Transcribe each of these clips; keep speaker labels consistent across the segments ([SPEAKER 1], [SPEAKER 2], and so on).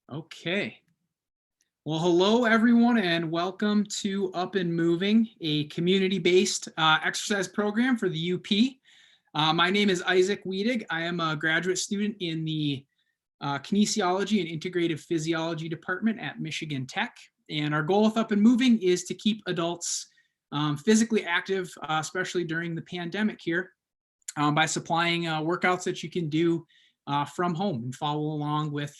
[SPEAKER 1] Okay. Well, hello everyone and welcome to Up and Moving, a community-based exercise program for the UP. My name is Isaac Wiedig. I am a graduate student in the Kinesiology and Integrative Physiology Department at Michigan Tech. And our goal with Up and Moving is to keep adults physically active, especially during the pandemic here, by supplying workouts that you can do from home and follow along with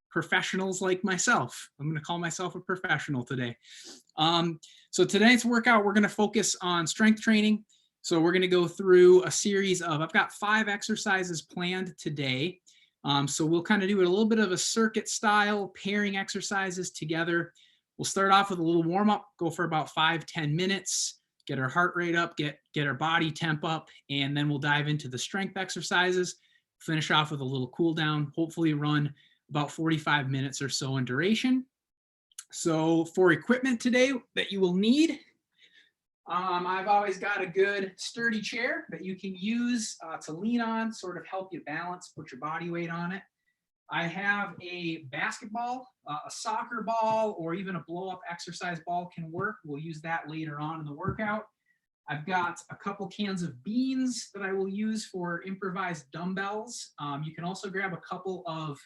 [SPEAKER 1] professionals like myself. I'm going to call myself a professional today. So tonight's workout, we're going to focus on strength training. So we're going to go through a series of, I've got 5 exercises planned today. So we'll kind of do a little bit of a circuit style, pairing exercises together. We'll start off with a little warm up, go for about 5-10 minutes, get our heart rate up, get our body temp up, and then we'll dive into the strength exercises, finish off with a little cool down, hopefully run about 45 minutes or so in duration. So for equipment today that you will need, I've always got a good sturdy chair that you can use to lean on, sort of help you balance, put your body weight on it. I have a basketball, a soccer ball, or even a blow-up exercise ball can work. We'll use that later on in the workout. I've got a couple cans of beans that I will use for improvised dumbbells. You can also grab a couple of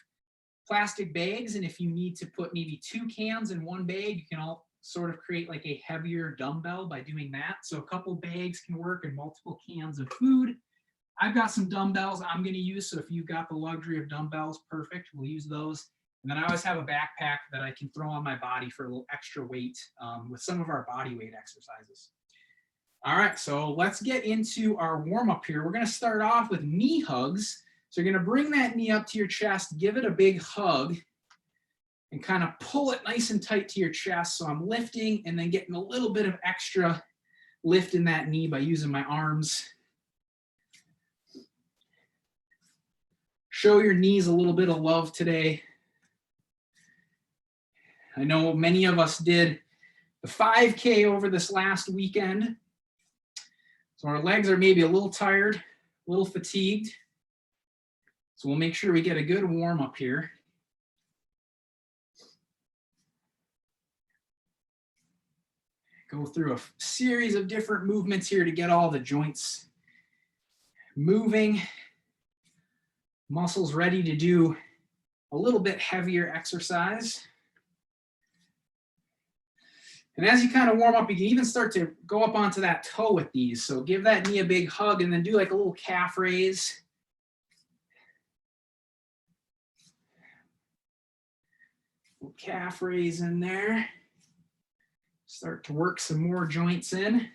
[SPEAKER 1] plastic bags, and if you need to put maybe 2 cans in one bag, you can all sort of create like a heavier dumbbell by doing that. So a couple bags can work and multiple cans of food. I've got some dumbbells I'm going to use, so if you've got the luxury of dumbbells, perfect, we'll use those. And then I always have a backpack that I can throw on my body for a little extra weight with some of our body weight exercises. All right, so let's get into our warm-up here. We're going to start off with knee hugs. So you're going to bring that knee up to your chest, give it a big hug, and kind of pull it nice and tight to your chest. So I'm lifting and then getting a little bit of extra lift in that knee by using my arms. Show your knees a little bit of love today. I know many of us did the 5K over this last weekend. So our legs are maybe a little tired, a little fatigued. So we'll make sure we get a good warm up here. Go through a series of different movements here to get all the joints moving. Muscles ready to do a little bit heavier exercise. And as you kind of warm up, you can even start to go up onto that toe with these. So give that knee a big hug and then do like a little calf raise. Little calf raise in there. Start to work some more joints in.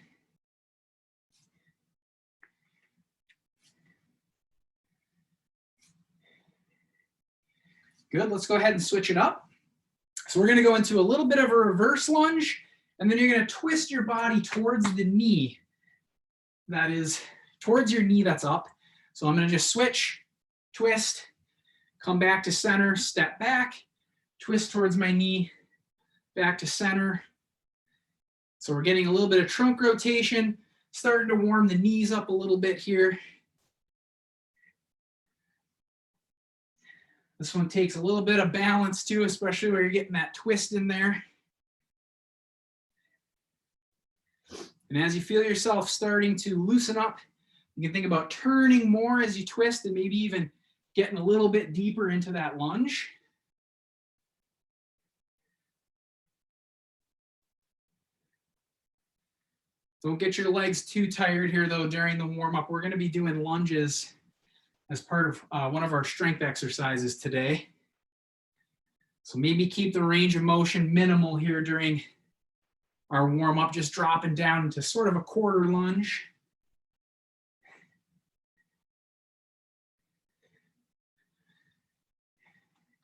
[SPEAKER 1] Good, let's go ahead and switch it up. So we're going to go into a little bit of a reverse lunge, and then you're going to twist your body towards the knee. That is towards your knee that's up. So I'm going to just switch, twist, come back to center, step back, twist towards my knee, back to center. So we're getting a little bit of trunk rotation, starting to warm the knees up a little bit here. This one takes a little bit of balance too, especially where you're getting that twist in there. And as you feel yourself starting to loosen up, you can think about turning more as you twist and maybe even getting a little bit deeper into that lunge. Don't get your legs too tired here though during the warm-up. We're going to be doing lunges as part of one of our strength exercises today. So maybe keep the range of motion minimal here during our warm-up, just dropping down into sort of a quarter lunge.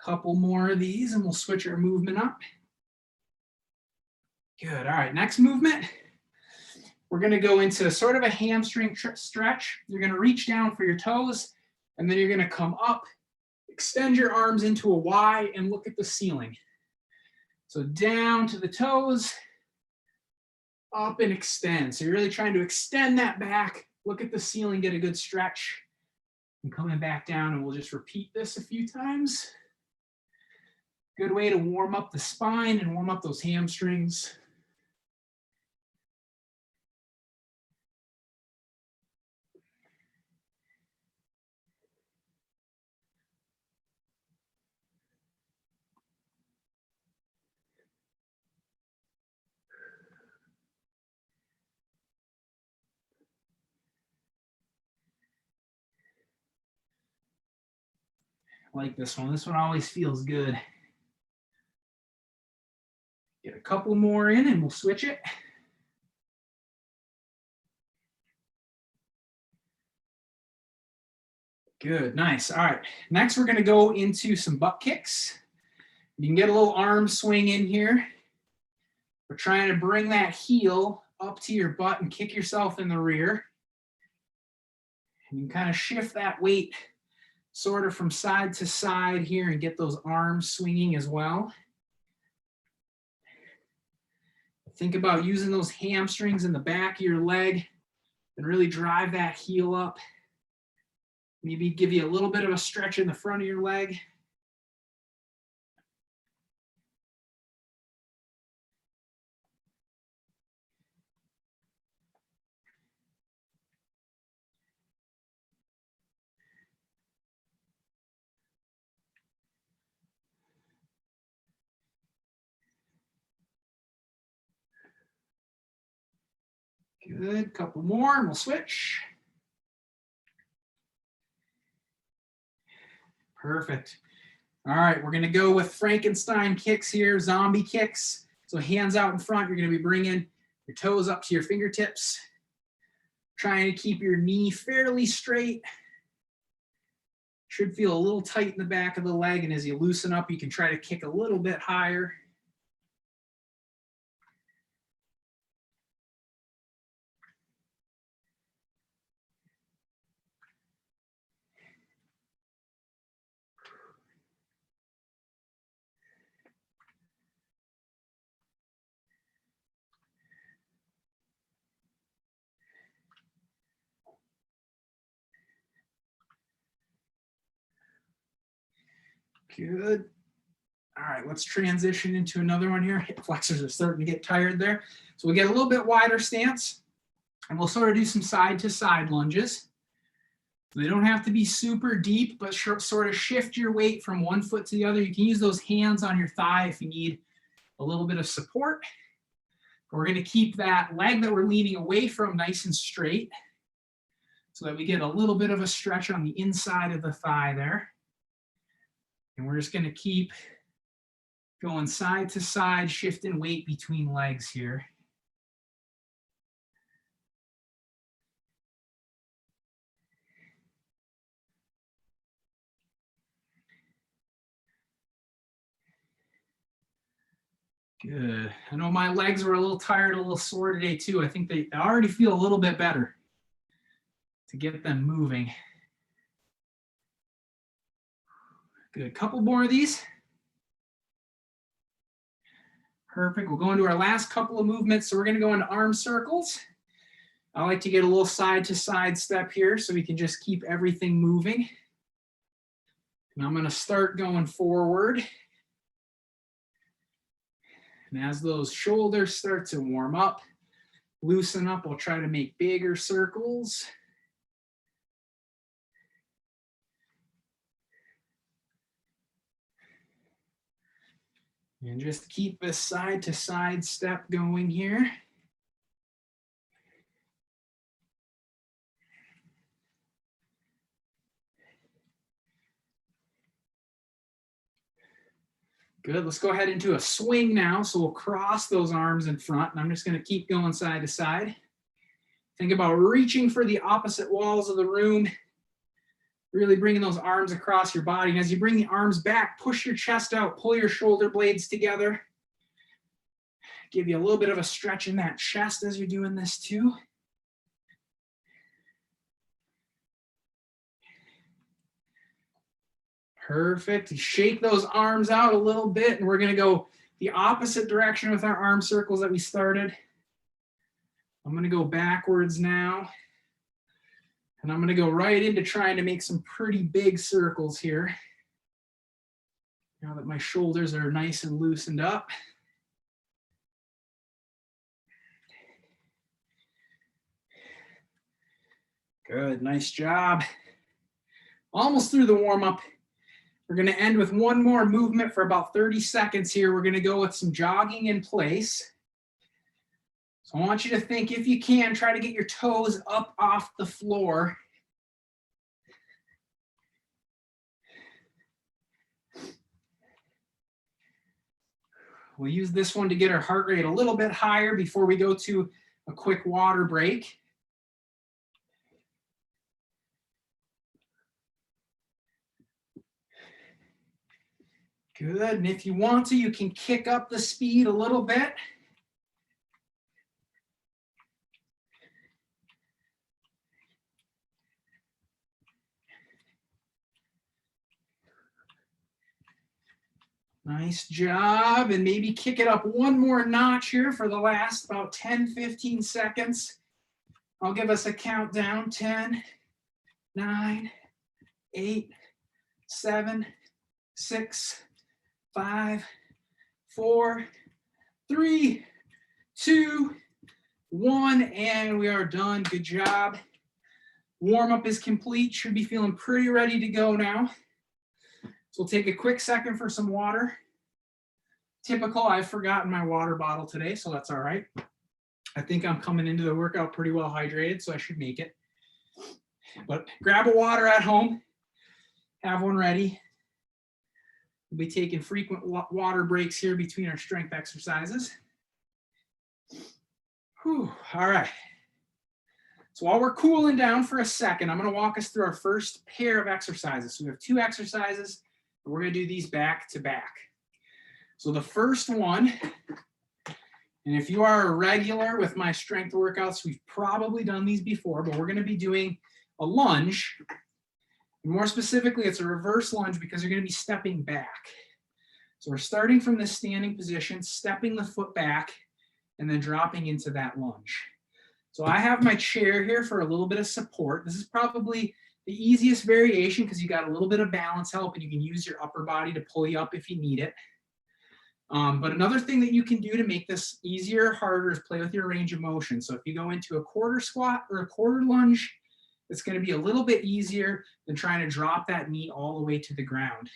[SPEAKER 1] Couple more of these and we'll switch our movement up. Good, all right, next movement. We're gonna go into sort of a hamstring stretch. You're gonna reach down for your toes, and then you're gonna come up, extend your arms into a Y, and look at the ceiling. So down to the toes, up and extend. So you're really trying to extend that back, look at the ceiling, get a good stretch, and coming back down, and we'll just repeat this a few times. Good way to warm up the spine and warm up those hamstrings. I like this one. This one always feels good. Get a couple more in and we'll switch it. Good, nice. All right, next we're gonna go into some butt kicks. You can get a little arm swing in here. We're trying to bring that heel up to your butt and kick yourself in the rear. And you can kind of shift that weight sort of from side to side here and get those arms swinging as well. Think about using those hamstrings in the back of your leg and really drive that heel up. Maybe give you a little bit of a stretch in the front of your leg. Good, couple more and we'll switch. Perfect. All right, we're gonna go with Frankenstein kicks here, zombie kicks. So hands out in front, you're gonna be bringing your toes up to your fingertips. Trying to keep your knee fairly straight. Should feel a little tight in the back of the leg, and as you loosen up, you can try to kick a little bit higher. Good. All right, let's transition into another one here. Hip flexors are starting to get tired there. So we get a little bit wider stance, and we'll sort of do some side to side lunges. They don't have to be super deep, but sort of shift your weight from one foot to the other. You can use those hands on your thigh if you need a little bit of support. But we're going to keep that leg that we're leaning away from nice and straight so that we get a little bit of a stretch on the inside of the thigh there. And we're just going to keep going side to side, shifting weight between legs here. Good. I know my legs were a little tired, a little sore today too. I think they already feel a little bit better to get them moving. Good. Couple more of these. Perfect. We'll go into our last couple of movements. So we're going to go into arm circles. I like to get a little side to side step here so we can just keep everything moving. And I'm going to start going forward. And as those shoulders start to warm up, loosen up, we'll try to make bigger circles. And just keep this side to side step going here. Good, let's go ahead into a swing now. So we'll cross those arms in front, and I'm just going to keep going side to side. Think about reaching for the opposite walls of the room, really bringing those arms across your body. And as you bring the arms back, push your chest out, pull your shoulder blades together. Give you a little bit of a stretch in that chest as you're doing this too. Perfect. Shake those arms out a little bit, and we're going to go the opposite direction with our arm circles that we started. I'm going to go backwards now. And I'm going to go right into trying to make some pretty big circles here. Now that my shoulders are nice and loosened up. Good, nice job. Almost through the warm-up. We're going to end with one more movement for about 30 seconds here. We're going to go with some jogging in place. So I want you to think, if you can, try to get your toes up off the floor. We'll use this one to get our heart rate a little bit higher before we go to a quick water break. Good, and if you want to, you can kick up the speed a little bit. Nice job, and maybe kick it up one more notch here for the last about 10-15 seconds. I'll give us a countdown. 10, 9, 8, 7, 6, 5, 4, 3, 2, 1, and we are done. Good job. Warm-up is complete. Should be feeling pretty ready to go now. So we'll take a quick second for some water. Typical, I've forgotten my water bottle today, so that's all right. I think I'm coming into the workout pretty well hydrated, so I should make it. But grab a water at home. Have one ready. We'll be taking frequent water breaks here between our strength exercises. Whew, all right. So while we're cooling down for a second, I'm going to walk us through our first pair of exercises. So we have 2 exercises. We're going to do these back to back. So the first one, and if you are a regular with my strength workouts, we've probably done these before, but we're going to be doing a lunge. And more specifically, it's a reverse lunge because you're going to be stepping back. So we're starting from this standing position, stepping the foot back, and then dropping into that lunge. So I have my chair here for a little bit of support. This is probably the easiest variation because you got a little bit of balance help and you can use your upper body to pull you up if you need it. But another thing that you can do to make this easier or harder is play with your range of motion. So if you go into a quarter squat or a quarter lunge, it's going to be a little bit easier than trying to drop that knee all the way to the ground.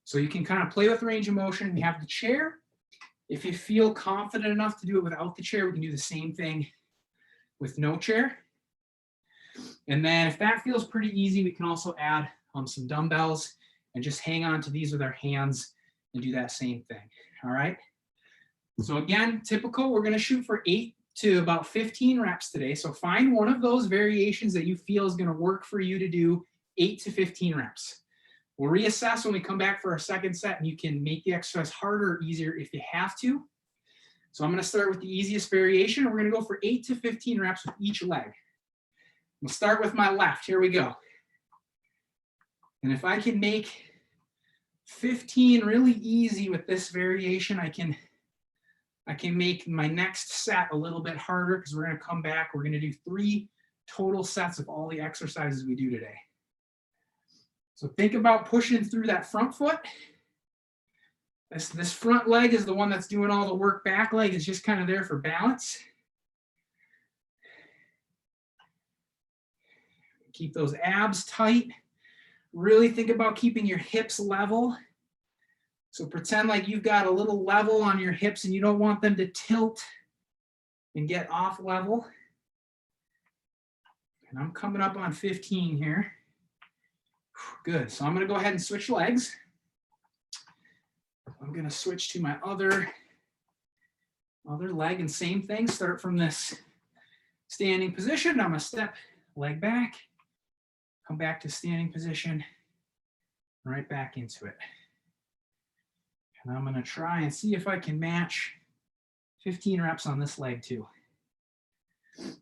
[SPEAKER 1] So you can kind of play with range of motion. We have the chair. If you feel confident enough to do it without the chair, we can do the same thing with no chair. And then if that feels pretty easy, we can also add some dumbbells and just hang on to these with our hands and do that same thing. All right. So again, typical, we're going to shoot for 8 to about 15 reps today. So find one of those variations that you feel is going to work for you to do 8 to 15 reps. We'll reassess when we come back for our second set, and you can make the exercise harder or easier if you have to. So I'm going to start with the easiest variation. We're going to go for 8 to 15 reps with each leg. We'll start with my left. Here we go. And if I can make 15 really easy with this variation, I can make my next set a little bit harder because we're going to come back. We're going to do 3 total sets of all the exercises we do today. So think about pushing through that front foot. This front leg is the one that's doing all the work. Back leg is just kind of there for balance. Keep those abs tight. Really think about keeping your hips level. So pretend like you've got a little level on your hips and you don't want them to tilt and get off level. And I'm coming up on 15 here. Good. So I'm going to go ahead and switch legs. I'm going to switch to my other leg, and same thing. Start from this standing position. I'm going to step leg back, come back to standing position, right back into it. And I'm going to try and see if I can match 15 reps on this leg too.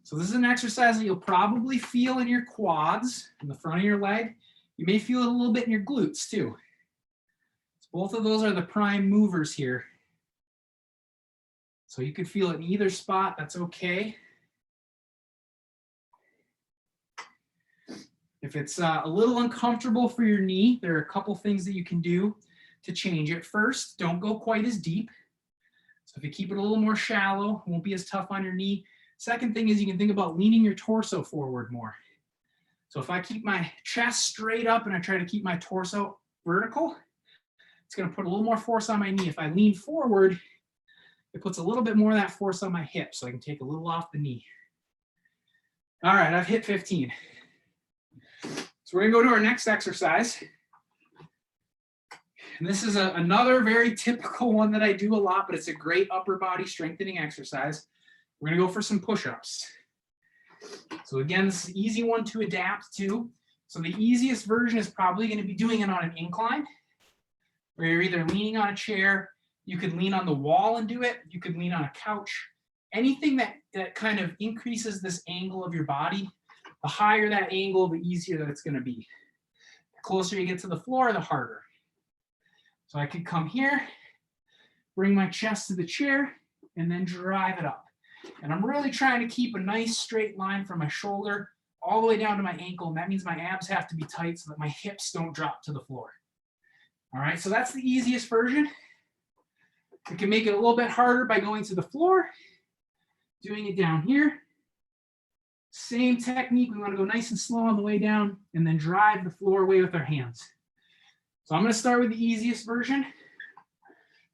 [SPEAKER 1] So this is an exercise that you'll probably feel in your quads, in the front of your leg. You may feel it a little bit in your glutes too. So both of those are the prime movers here. So you could feel it in either spot, that's okay. If it's a little uncomfortable for your knee, there are a couple things that you can do. to change it. First, don't go quite as deep. So if you keep it a little more shallow, it won't be as tough on your knee. Second thing is you can think about leaning your torso forward more. So if I keep my chest straight up and I try to keep my torso vertical, it's going to put a little more force on my knee. If I lean forward, it puts a little bit more of that force on my hip, so I can take a little off the knee. All right, I've hit 15. So we're going to go to our next exercise. And this is another very typical one that I do a lot, but it's a great upper body strengthening exercise. We're going to go for some push-ups. So again, this is an easy one to adapt to. So the easiest version is probably going to be doing it on an incline, where you're either leaning on a chair, you could lean on the wall and do it, you could lean on a couch. Anything that kind of increases this angle of your body, the higher that angle, the easier that it's going to be. The closer you get to the floor, the harder. So I could come here, bring my chest to the chair, and then drive it up. And I'm really trying to keep a nice straight line from my shoulder all the way down to my ankle. And that means my abs have to be tight so that my hips don't drop to the floor. All right, so that's the easiest version. We can make it a little bit harder by going to the floor, doing it down here. Same technique, we want to go nice and slow on the way down and then drive the floor away with our hands. So I'm going to start with the easiest version.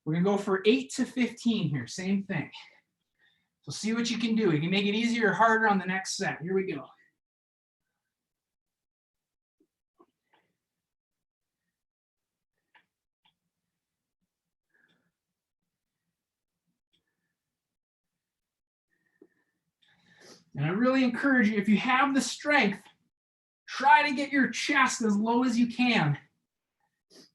[SPEAKER 1] We're going to go for 8 to 15 here, same thing. So see what you can do. You can make it easier or harder on the next set. Here we go. And I really encourage you, if you have the strength, try to get your chest as low as you can.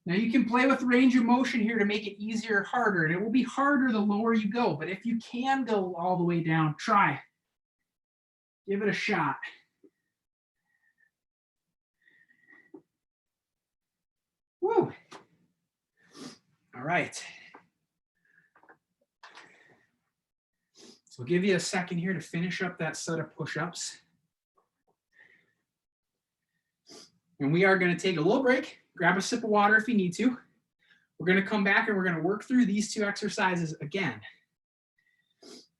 [SPEAKER 1] Now you can play with range of motion here to make it easier or harder, and it will be harder the lower you go, but if you can go all the way down, try. Give it a shot. Woo. All right. So I'll give you a second here to finish up that set of push-ups. And we are going to take a little break, grab a sip of water if you need to. We're going to come back and we're going to work through these two exercises again.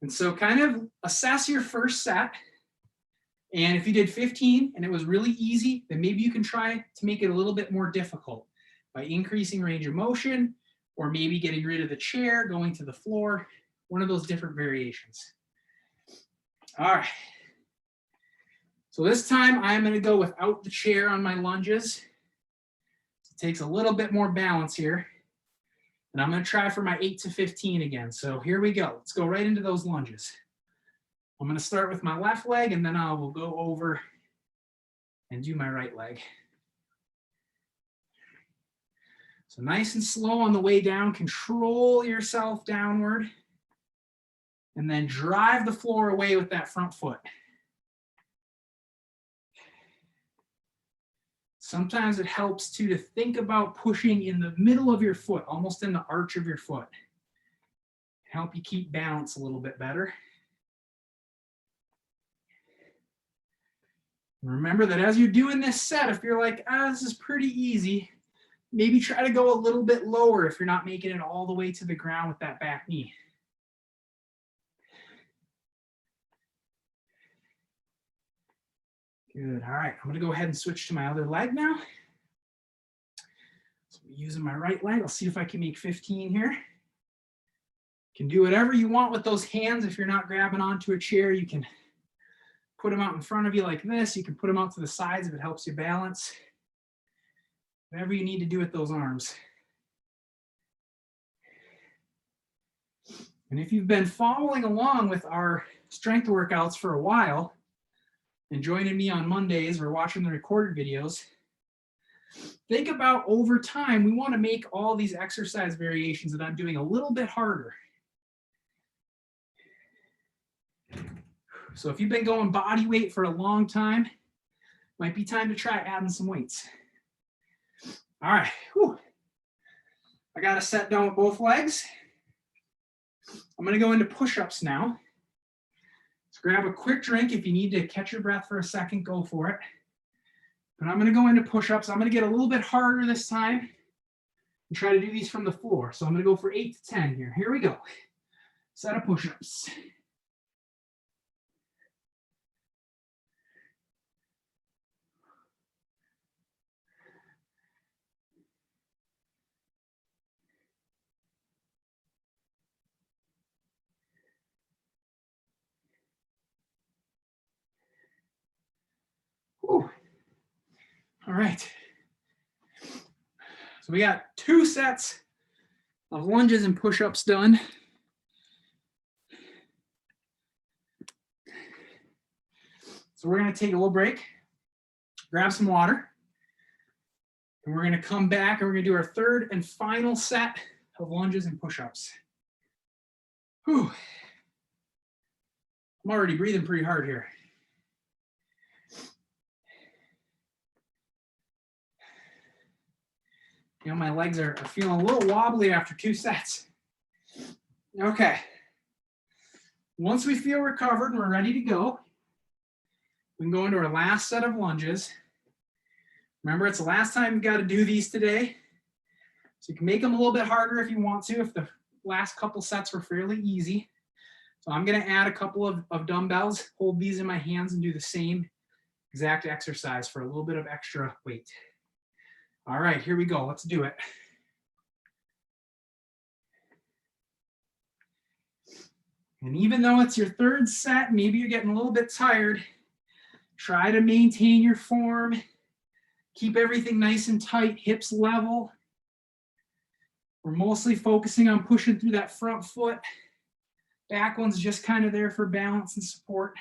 [SPEAKER 1] And so kind of assess your first set. And if you did 15 and it was really easy, then maybe you can try to make it a little bit more difficult by increasing range of motion or maybe getting rid of the chair, going to the floor. One of those different variations. All right. So this time I'm going to go without the chair on my lunges. It takes a little bit more balance here. And I'm going to try for my 8 to 15 again. So here we go. Let's go right into those lunges. I'm going to start with my left leg and then I will go over and do my right leg. So nice and slow on the way down. Control yourself downward. And then drive the floor away with that front foot. Sometimes it helps too to think about pushing in the middle of your foot, almost in the arch of your foot. Help you keep balance a little bit better. And remember that as you're doing this set, if you're like, this is pretty easy, maybe try to go a little bit lower if you're not making it all the way to the ground with that back knee. Good. All right. I'm going to go ahead and switch to my other leg now. So I'm using my right leg. I'll see if I can make 15 here. You can do whatever you want with those hands. If you're not grabbing onto a chair, you can put them out in front of you like this. You can put them out to the sides if it helps you balance. Whatever you need to do with those arms. And if you've been following along with our strength workouts for a while, and joining me on Mondays or watching the recorded videos, think about over time, we want to make all these exercise variations that I'm doing a little bit harder. So if you've been going body weight for a long time, might be time to try adding some weights. All right. Whew. I got a set done with both legs. I'm going to go into push-ups now. So grab a quick drink. If you need to catch your breath for a second, go for it. But I'm going to go into push-ups. I'm going to get a little bit harder this time. and try to do these from the floor. So I'm going to go for 8 to 10 here. Here we go. Set of push-ups. Whew. All right. So we got 2 sets of lunges and push-ups done. So we're going to take a little break, grab some water, and we're going to come back and we're going to do our 3rd and final set of lunges and push-ups. Whew. I'm already breathing pretty hard here. You know, my legs are feeling a little wobbly after 2 sets. Okay. Once we feel recovered and we're ready to go, we can go into our last set of lunges. Remember, it's the last time you've got to do these today. So you can make them a little bit harder if you want to, if the last couple sets were fairly easy. So I'm going to add a couple of dumbbells, hold these in my hands and do the same exact exercise for a little bit of extra weight. All right, here we go. Let's do it. And even though it's your 3rd set, maybe you're getting a little bit tired, try to maintain your form. Keep everything nice and tight, hips level. We're mostly focusing on pushing through that front foot. Back one's just kind of there for balance and support.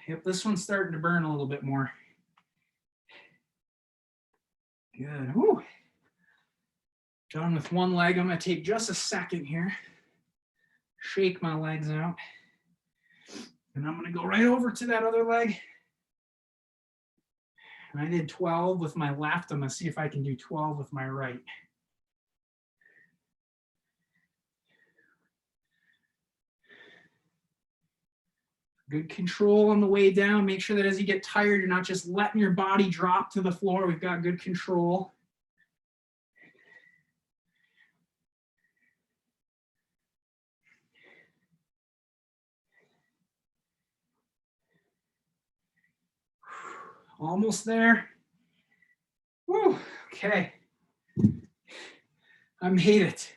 [SPEAKER 1] Yep, this one's starting to burn a little bit more. Good. Whew. Done with one leg. I'm going to take just a second here. Shake my legs out. And I'm going to go right over to that other leg. And I did 12 with my left. I'm going to see if I can do 12 with my right. Good control on the way down. Make sure that as you get tired, you're not just letting your body drop to the floor. We've got good control. Almost there. Woo, okay. I made it.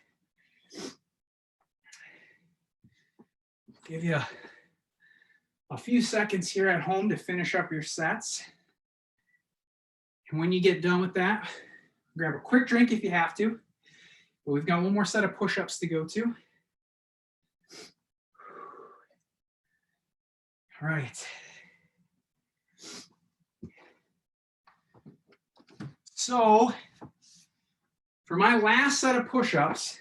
[SPEAKER 1] Give you a few seconds here at home to finish up your sets. And when you get done with that, grab a quick drink if you have to. But we've got one more set of push-ups to go to. All right. So for my last set of push-ups,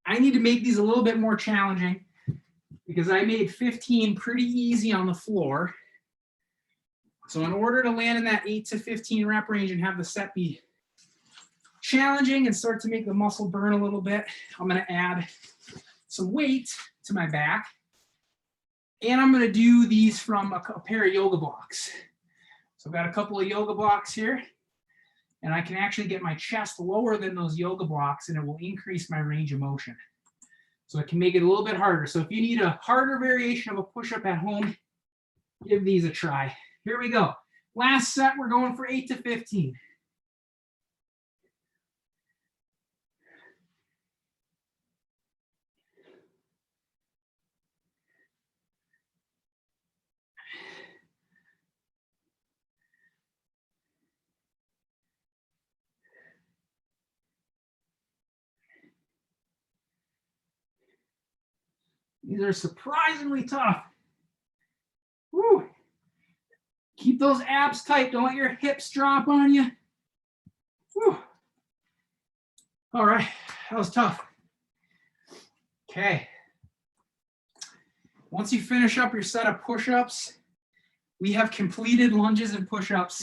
[SPEAKER 1] I need to make these a little bit more challenging because I made 15 pretty easy on the floor. So in order to land in that 8 to 15 rep range and have the set be challenging and start to make the muscle burn a little bit, I'm going to add some weight to my back. And I'm going to do these from a pair of yoga blocks. So I've got a couple of yoga blocks here. And I can actually get my chest lower than those yoga blocks and it will increase my range of motion. So it can make it a little bit harder. So if you need a harder variation of a push-up at home, give these a try. Here we go. Last set, we're going for 8 to 15. These are surprisingly tough. Woo. Keep those abs tight. Don't let your hips drop on you. Woo. All right, that was tough. Okay. Once you finish up your set of push-ups, we have completed lunges and push-ups.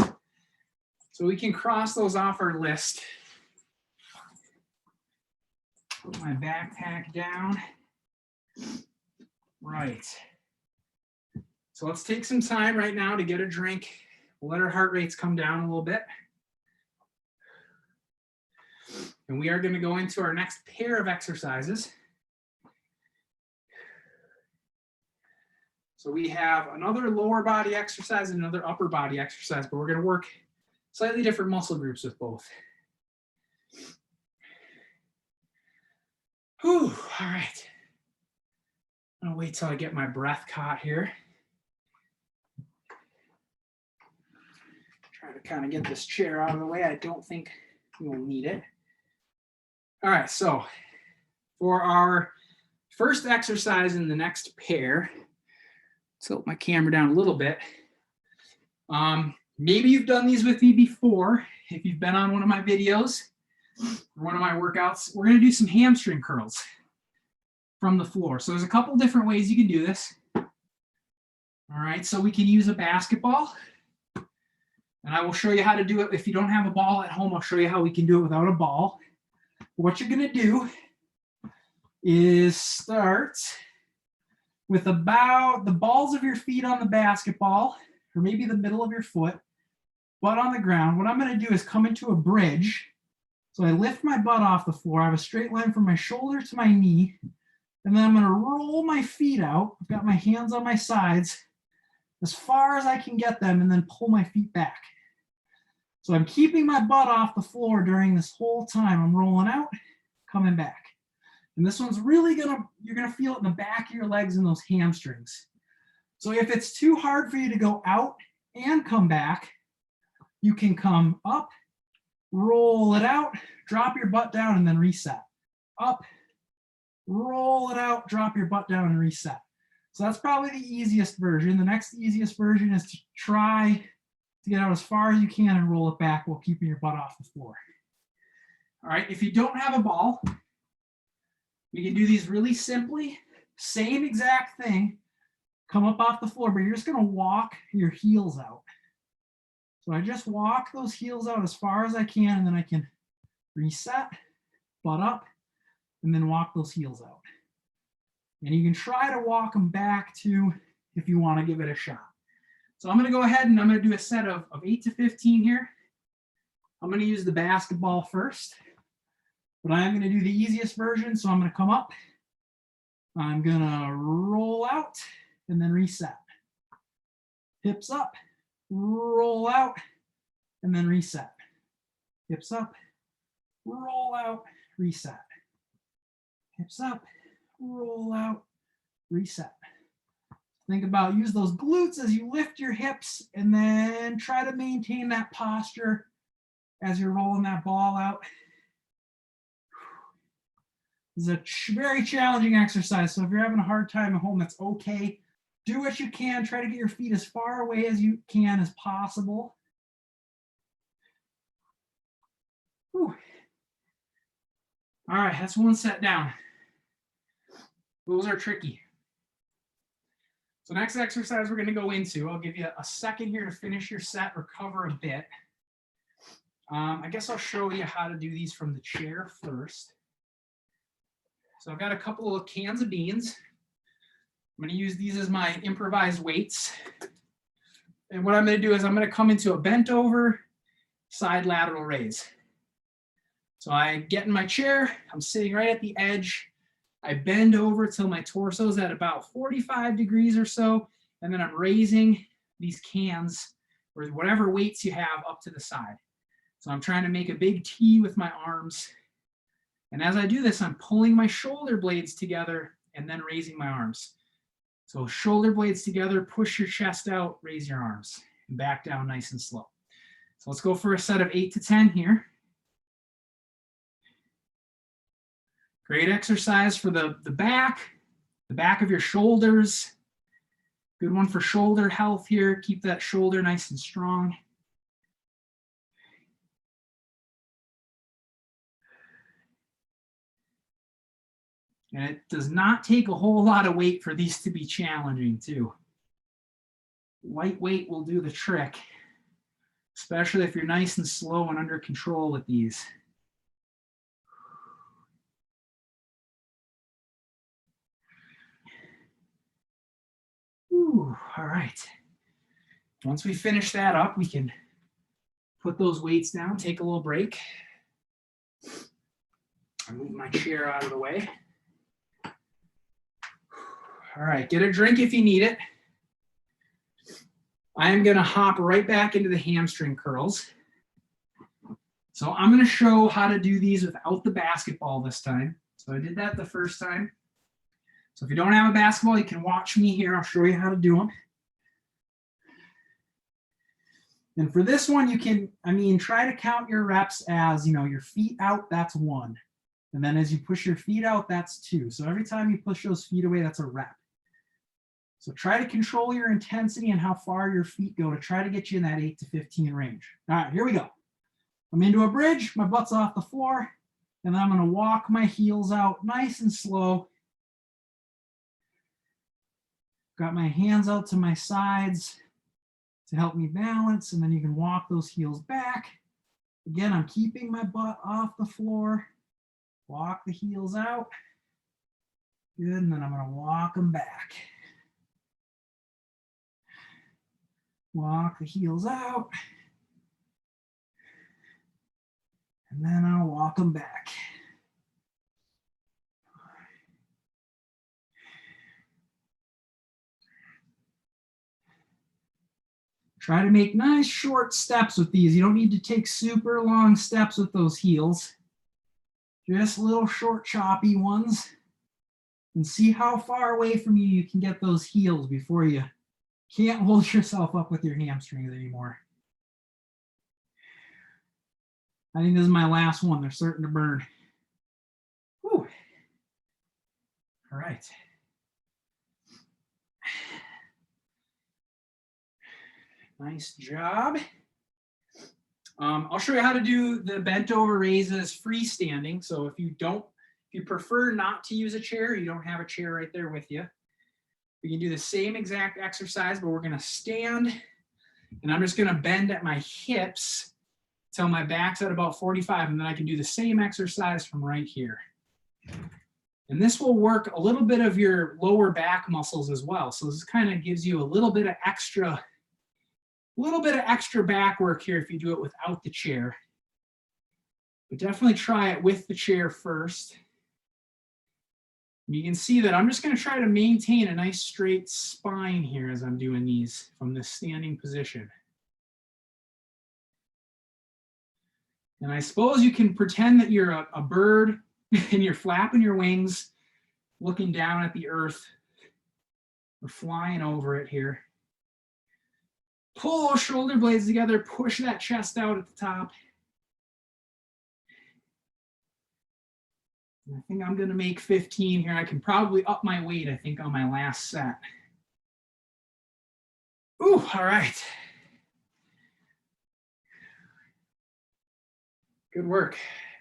[SPEAKER 1] So we can cross those off our list. Put my backpack down. Right. So let's take some time right now to get a drink. We'll let our heart rates come down a little bit. And we are going to go into our next pair of exercises. So we have another lower body exercise and another upper body exercise, but we're going to work slightly different muscle groups with both. Whew, all right. I'm going to wait till I get my breath caught here. Try to kind of get this chair out of the way. I don't think we will need it. All right, so for our first exercise in the next pair, tilt my camera down a little bit. Maybe you've done these with me before. If you've been on one of my videos or one of my workouts, we're going to do some hamstring curls from the floor. So there's a couple different ways you can do this. All right, so we can use a basketball. And I will show you how to do it. If you don't have a ball at home, I'll show you how we can do it without a ball. What you're going to do is start with about the balls of your feet on the basketball, or maybe the middle of your foot, butt on the ground. What I'm going to do is come into a bridge. So I lift my butt off the floor. I have a straight line from my shoulder to my knee. And then I'm going to roll my feet out. I've got my hands on my sides as far as I can get them, and then pull my feet back. So I'm keeping my butt off the floor during this whole time. I'm rolling out, coming back. And this one's really you're gonna feel it in the back of your legs and those hamstrings. So if it's too hard for you to go out and come back, you can come up, roll it out, drop your butt down, and then reset. Up, roll it out, drop your butt down, and reset. So that's probably the easiest version. The next easiest version is to try to get out as far as you can and roll it back while keeping your butt off the floor. All right, if you don't have a ball, we can do these really simply, same exact thing, come up off the floor, but you're just gonna walk your heels out. So I just walk those heels out as far as I can, and then I can reset, butt up, and then walk those heels out. And you can try to walk them back too if you wanna give it a shot. So I'm going to go ahead and I'm going to do a set of 8 to 15 here. I'm going to use the basketball first, but I'm going to do the easiest version. So I'm going to come up, I'm going to roll out, and then reset. Hips up, roll out, and then reset. Hips up, roll out, reset. Hips up, roll out, reset. Think about, use those glutes as you lift your hips, and then try to maintain that posture as you're rolling that ball out. This is a very challenging exercise, so if you're having a hard time at home, that's okay. Do what you can. Try to get your feet as far away as you can as possible. Whew. All right, that's one set down. Those are tricky. So next exercise we're going to go into, I'll give you a second here to finish your set, recover a bit. I guess I'll show you how to do these from the chair first. So I've got a couple of cans of beans. I'm going to use these as my improvised weights. And what I'm going to do is I'm going to come into a bent over side lateral raise. So I get in my chair, I'm sitting right at the edge. I bend over till my torso is at about 45 degrees or so, and then I'm raising these cans or whatever weights you have up to the side. So I'm trying to make a big T with my arms. And as I do this, I'm pulling my shoulder blades together and then raising my arms. So shoulder blades together, push your chest out, raise your arms, and back down nice and slow. So let's go for a set of 8 to 10 here. Great exercise for the back of your shoulders. Good one for shoulder health here. Keep that shoulder nice and strong. And it does not take a whole lot of weight for these to be challenging too. Light weight will do the trick, especially if you're nice and slow and under control with these. Ooh, all All right. Once we finish that up, we can put those weights down, take a little break. I move my chair out of the way. All right, get a drink if you need it. I am going to hop right back into the hamstring curls. So I'm going to show how to do these without the basketball this time. So I did that the first time. So if you don't have a basketball, you can watch me here. I'll show you how to do them. And for this one, you can, try to count your reps as, your feet out, that's 1. And then as you push your feet out, that's 2. So every time you push those feet away, that's a rep. So try to control your intensity and how far your feet go to try to get you in that 8 to 15 range. All right, here we go. I'm into a bridge, my butt's off the floor, and then I'm gonna walk my heels out nice and slow. Got my hands out to my sides to help me balance, and then you can walk those heels back. Again, I'm keeping my butt off the floor. Walk the heels out. Good, and then I'm gonna walk them back. Walk the heels out. And then I'll walk them back. Try to make nice short steps with these. You don't need to take super long steps with those heels. Just little short choppy ones. And see how far away from you can get those heels before you can't hold yourself up with your hamstrings anymore. I think this is my last one. They're starting to burn. Whew. All right. Nice job. I'll show you how to do the bent over raises freestanding. So if you prefer not to use a chair, you don't have a chair right there with you, we can do the same exact exercise, but we're going to stand, and I'm just going to bend at my hips till my back's at about 45, and then I can do the same exercise from right here. And this will work a little bit of your lower back muscles as well. So this kind of gives you a little bit of extra back work here if you do it without the chair. But definitely try it with the chair first. You can see that I'm just going to try to maintain a nice straight spine here as I'm doing these from this standing position. And I suppose you can pretend that you're a bird and you're flapping your wings, looking down at the earth, or flying over it here. Pull those shoulder blades together, push that chest out at the top. I think I'm going to make 15 here. I can probably up my weight, I think, on my last set. Ooh, all right. Good work.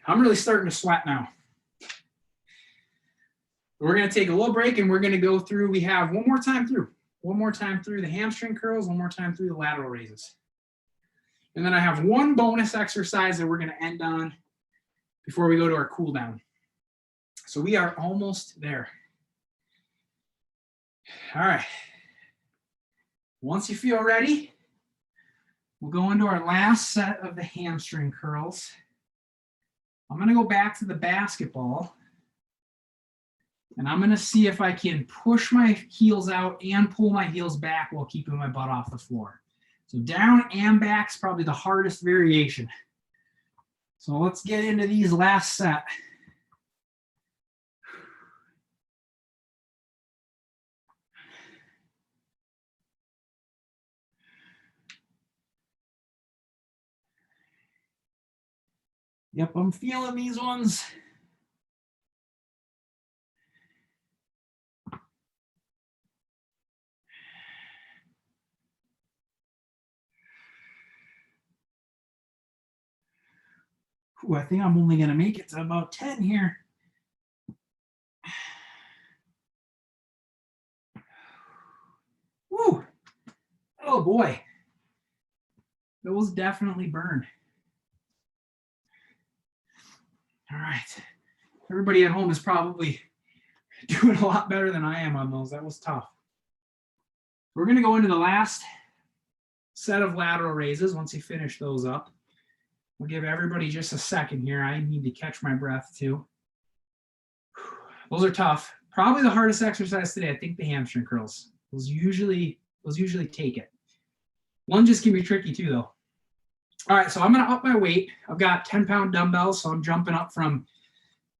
[SPEAKER 1] I'm really starting to sweat now. We're going to take a little break and we're going to go through. We have one more time through the hamstring curls, one more time through the lateral raises. And then I have one bonus exercise that we're going to end on before we go to our cool down. So we are almost there. All right. Once you feel ready, we'll go into our last set of the hamstring curls. I'm going to go back to the basketball. And I'm going to see if I can push my heels out and pull my heels back while keeping my butt off the floor. So down and back is probably the hardest variation. So let's get into these last set. Yep, I'm feeling these ones. Ooh, I think I'm only going to make it to about 10 here. Woo! Oh boy. Those definitely burn. All right. Everybody at home is probably doing a lot better than I am on those. That was tough. We're going to go into the last set of lateral raises once you finish those up. We'll give everybody just a second here. I need to catch my breath too. Those are tough. Probably the hardest exercise today, I think the hamstring curls. Those usually take it. Lunges can be tricky too though. All right, so I'm gonna up my weight. I've got 10-pound dumbbells, so I'm jumping up from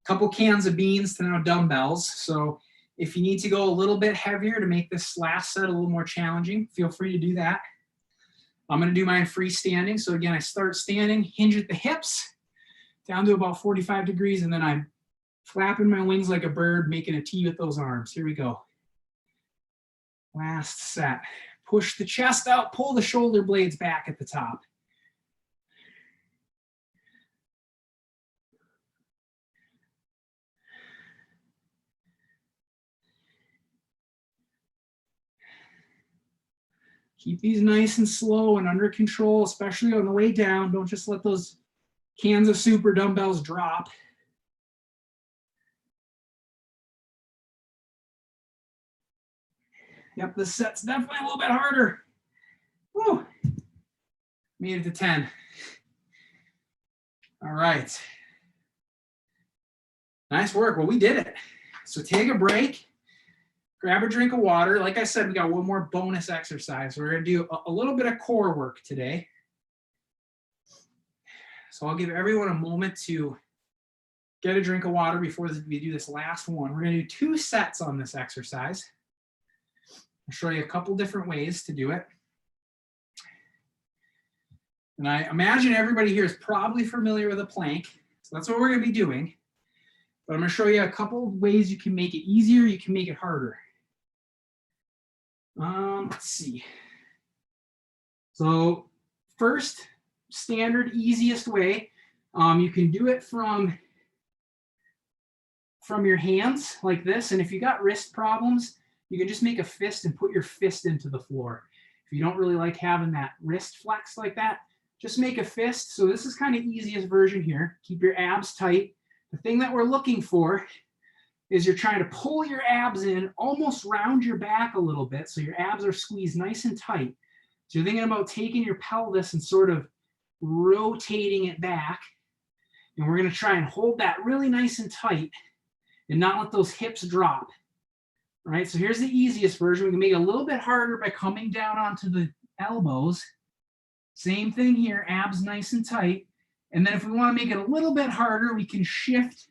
[SPEAKER 1] a couple cans of beans to now dumbbells. So if you need to go a little bit heavier to make this last set a little more challenging, feel free to do that. I'm gonna do mine freestanding. So again, I start standing, hinge at the hips, down to about 45 degrees, and then I'm flapping my wings like a bird, making a T with those arms. Here we go. Last set. Push the chest out, pull the shoulder blades back at the top. Keep these nice and slow and under control, especially on the way down. Don't just let those cans of soup or dumbbells drop. Yep, this set's definitely a little bit harder. Woo. Made it to 10. All right. Nice work. Well, we did it. So take a break, grab a drink of water. Like I said, we got one more bonus exercise. We're going to do a little bit of core work today. So I'll give everyone a moment to get a drink of water before we do this last one. We're going to do 2 sets on this exercise. I'll show you a couple different ways to do it. And I imagine everybody here is probably familiar with a plank. So that's what we're going to be doing. But I'm going to show you a couple of ways you can make it easier, you can make it harder. Let's see. So first, standard, easiest way, you can do it from your hands like this. And if you got wrist problems, you can just make a fist and put your fist into the floor. If you don't really like having that wrist flex like that, just make a fist. So this is kind of easiest version here. Keep your abs tight. The thing that we're looking for is you're trying to pull your abs in, almost round your back a little bit, so your abs are squeezed nice and tight. So you're thinking about taking your pelvis and sort of rotating it back. And we're going to try and hold that really nice and tight and not let those hips drop. All right, so here's the easiest version. We can make it a little bit harder by coming down onto the elbows. Same thing here, abs nice and tight. And then if we want to make it a little bit harder, we can shift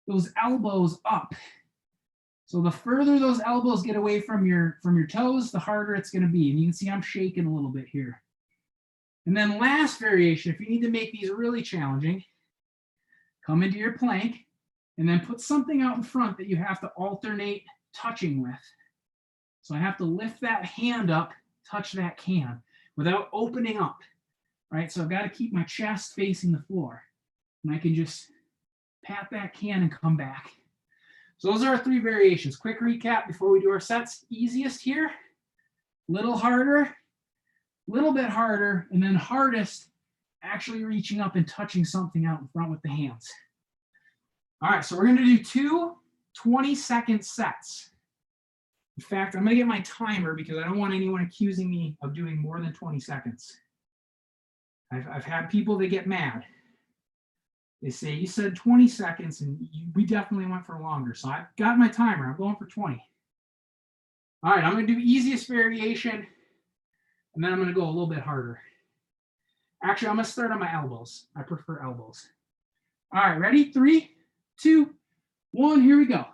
[SPEAKER 1] those elbows up. So the further those elbows get away from your toes, the harder it's going to be. And you can see I'm shaking a little bit here. And then last variation, if you need to make these really challenging, come into your plank and then put something out in front that you have to alternate touching with. So I have to lift that hand up, touch that can without opening up, right? So I've got to keep my chest facing the floor, and I can just pat that can and come back. So those are our 3 variations. Quick recap before we do our sets. Easiest here, little harder, little bit harder, and then hardest, actually reaching up and touching something out in front with the hands. All right, so we're going to do 2 20-second sets. In fact, I'm going to get my timer because I don't want anyone accusing me of doing more than 20 seconds. I've had people that get mad. They say, you said 20 seconds, and we definitely went for longer. So I've got my timer. I'm going for 20. All right, I'm going to do easiest variation, and then I'm going to go a little bit harder. Actually, I'm going to start on my elbows. I prefer elbows. All right, ready? 3, 2, 1, here we go.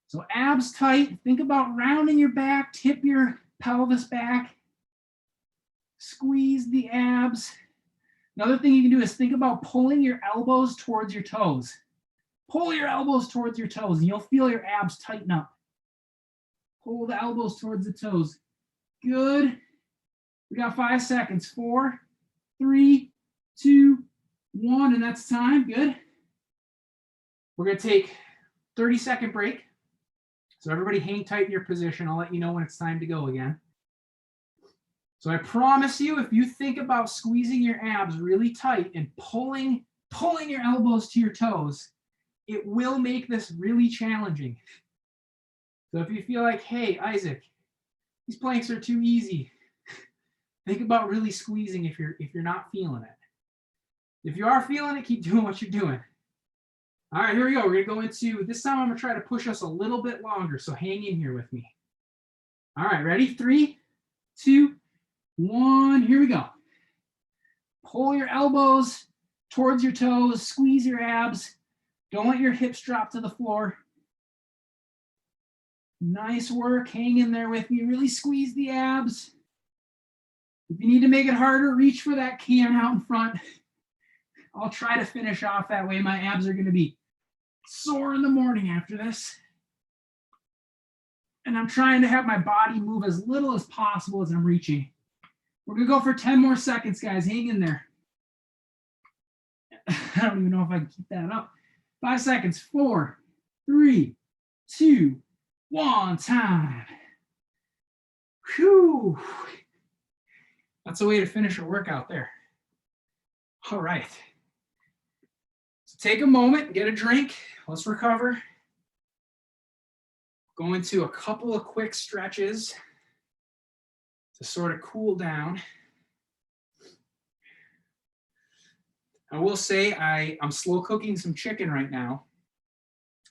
[SPEAKER 1] So abs tight, think about rounding your back, tip your pelvis back, squeeze the abs. Another thing you can do is think about pulling your elbows towards your toes. Pull your elbows towards your toes and you'll feel your abs tighten up. Pull the elbows towards the toes. Good. We got 5 seconds. 4, 3, 2, 1, and that's time. Good. We're going to take 30-second break. So everybody hang tight in your position. I'll let you know when it's time to go again. So I promise you, if you think about squeezing your abs really tight and pulling your elbows to your toes, it will make this really challenging. So if you feel like, hey, Isaac, these planks are too easy, think about really squeezing if you're not feeling it. If you are feeling it, keep doing what you're doing. All right, here we go. We're going to go into, this time I'm going to try to push us a little bit longer, so hang in here with me. All right, ready? 3, 2, 1, here we go. Pull your elbows towards your toes, squeeze your abs. Don't let your hips drop to the floor. Nice work, hang in there with me. Really squeeze the abs. If you need to make it harder, reach for that can out in front. I'll try to finish off that way. My abs are going to be sore in the morning after this. And I'm trying to have my body move as little as possible as I'm reaching. We're going to go for 10 more seconds, guys. Hang in there. I don't even know if I can keep that up. 5 seconds. 4, 3, 2, 1, time. Whew. That's a way to finish a workout there. All right. So take a moment, get a drink. Let's recover. Go into a couple of quick stretches to sort of cool down. I will say I'm slow cooking some chicken right now,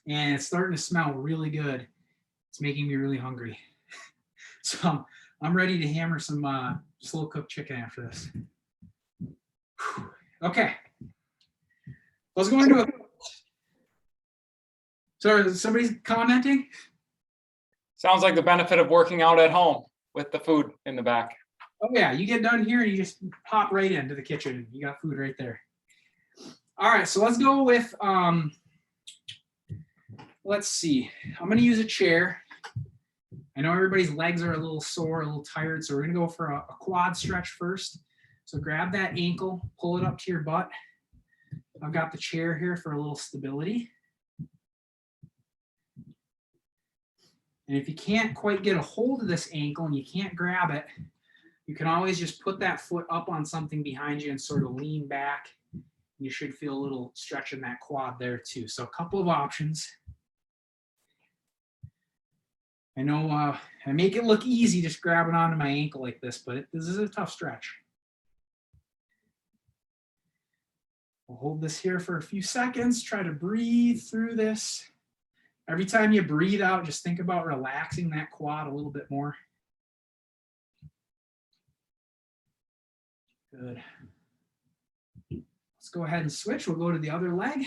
[SPEAKER 1] and it's starting to smell really good. It's making me really hungry. So I'm ready to hammer some slow cooked chicken after this. Whew. Okay. Let's go into a. So somebody's commenting?
[SPEAKER 2] Sounds like the benefit of working out at home with the food in the back.
[SPEAKER 1] Oh yeah, you get done here and you just pop right into the kitchen. You got food right there. All right, so let's go with, let's see. I'm going to use a chair. I know everybody's legs are a little sore, a little tired, so we're going to go for a quad stretch first. So grab that ankle, pull it up to your butt. I've got the chair here for a little stability. And if you can't quite get a hold of this ankle and you can't grab it, you can always just put that foot up on something behind you and sort of lean back. You should feel a little stretch in that quad there too. So a couple of options. I know I make it look easy just grabbing onto my ankle like this, but this is a tough stretch. We'll hold this here for a few seconds. Try to breathe through this. Every time you breathe out, just think about relaxing that quad a little bit more. Good. Let's go ahead and switch. We'll go to the other leg.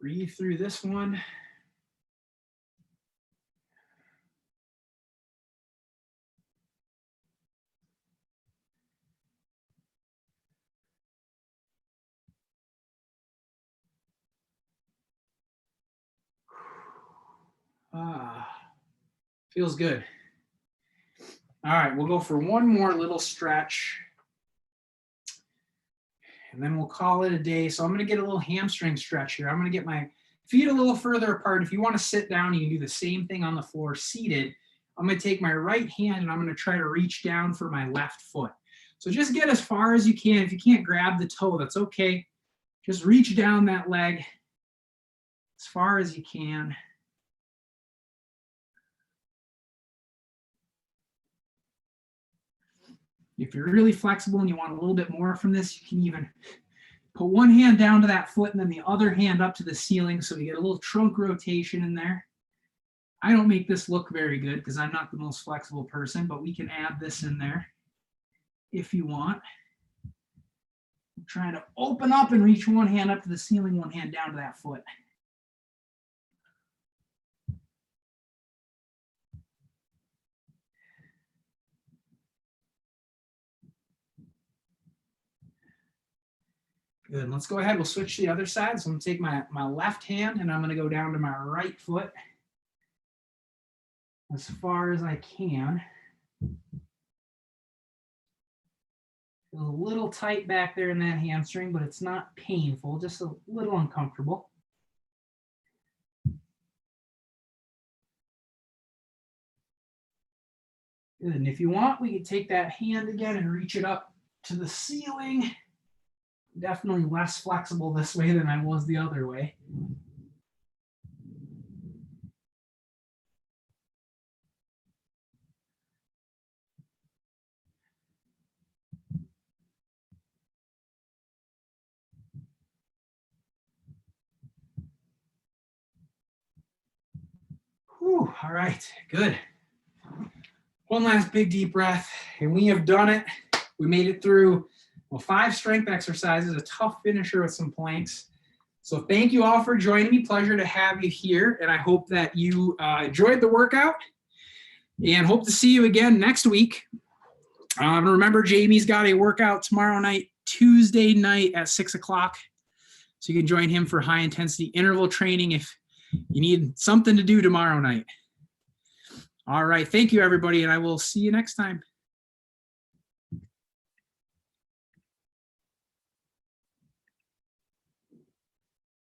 [SPEAKER 1] Breathe through this one. Feels good. All right, we'll go for one more little stretch. And then we'll call it a day. So I'm going to get a little hamstring stretch here. I'm going to get my feet a little further apart. If you want to sit down, you can do the same thing on the floor seated. I'm going to take my right hand and I'm going to try to reach down for my left foot. So just get as far as you can. If you can't grab the toe, that's okay. Just reach down that leg as far as you can. If you're really flexible and you want a little bit more from this, you can even put one hand down to that foot and then the other hand up to the ceiling so you get a little trunk rotation in there. I don't make this look very good because I'm not the most flexible person, but we can add this in there if you want. I'm trying to open up and reach one hand up to the ceiling, one hand down to that foot. Good. Let's go ahead. We'll switch to the other side. So I'm going to take my left hand and I'm going to go down to my right foot as far as I can. Feels a little tight back there in that hamstring, but it's not painful, just a little uncomfortable. Good. And if you want, we can take that hand again and reach it up to the ceiling. Definitely less flexible this way than I was the other way. Whew, all right, good. One last big deep breath, and we have done it. We made it through 5 strength exercises, a tough finisher with some planks. So thank you all for joining me. Pleasure to have you here, and I hope that you enjoyed the workout, and hope to see you again next week. Remember, Jamie's got a workout tomorrow night, Tuesday night at 6 o'clock. So you can join him for high intensity interval training if you need something to do tomorrow night. All right. Thank you, everybody, and I will see you next time.